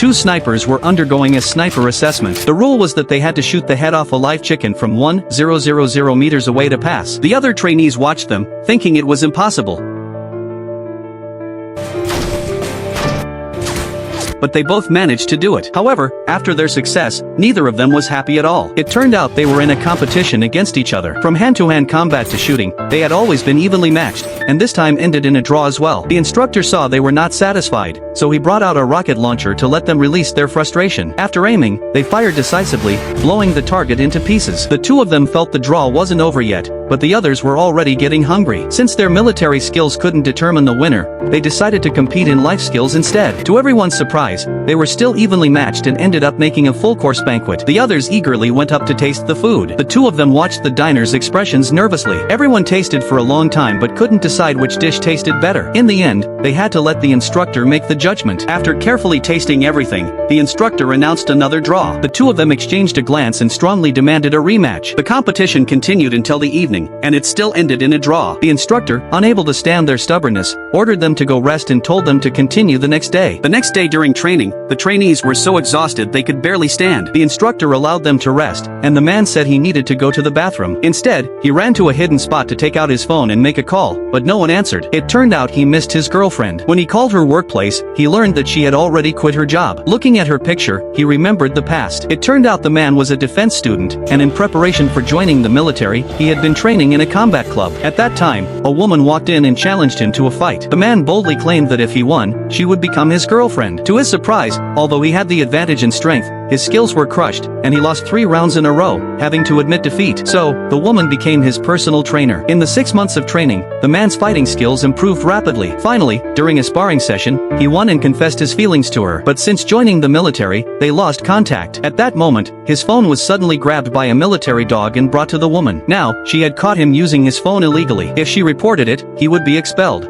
two snipers were undergoing a sniper assessment. The rule was that they had to shoot the head off a live chicken from 1,000 meters away to pass. The other trainees watched them, thinking it was impossible. But they both managed to do it. However, after their success, neither of them was happy at all. It turned out they were in a competition against each other. From hand-to-hand combat to shooting, they had always been evenly matched, and this time ended in a draw as well. The instructor saw they were not satisfied, so he brought out a rocket launcher to let them release their frustration. After aiming, they fired decisively, blowing the target into pieces. The two of them felt the draw wasn't over yet, but the others were already getting hungry. Since their military skills couldn't determine the winner, they decided to compete in life skills instead. To everyone's surprise, they were still evenly matched and ended up making a full-course banquet. The others eagerly went up to taste the food. The two of them watched the diner's expressions nervously. Everyone tasted for a long time but couldn't decide which dish tasted better. In the end, they had to let the instructor make the judgment. After carefully tasting everything, the instructor announced another draw. The two of them exchanged a glance and strongly demanded a rematch. The competition continued until the evening, and it still ended in a draw. The instructor, unable to stand their stubbornness, ordered them to go rest and told them to continue the next day. The next day during training, the trainees were so exhausted they could barely stand. The instructor allowed them to rest, and the man said he needed to go to the bathroom. Instead, he ran to a hidden spot to take out his phone and make a call, but no one answered. It turned out he missed his girlfriend. When he called her workplace, he learned that she had already quit her job. Looking at her picture, he remembered the past. It turned out the man was a defense student, and in preparation for joining the military, he had been training in a combat club. At that time, a woman walked in and challenged him to a fight. The man boldly claimed that if he won, she would become his girlfriend. To his surprise, although he had the advantage in strength, his skills were crushed, and he lost 3 rounds in a row, having to admit defeat. So, the woman became his personal trainer. In the 6 months of training, the man's fighting skills improved rapidly. Finally, during a sparring session, he won and confessed his feelings to her. But since joining the military, they lost contact. At that moment, his phone was suddenly grabbed by a military dog and brought to the woman. Now, she had caught him using his phone illegally. If she reported it, he would be expelled.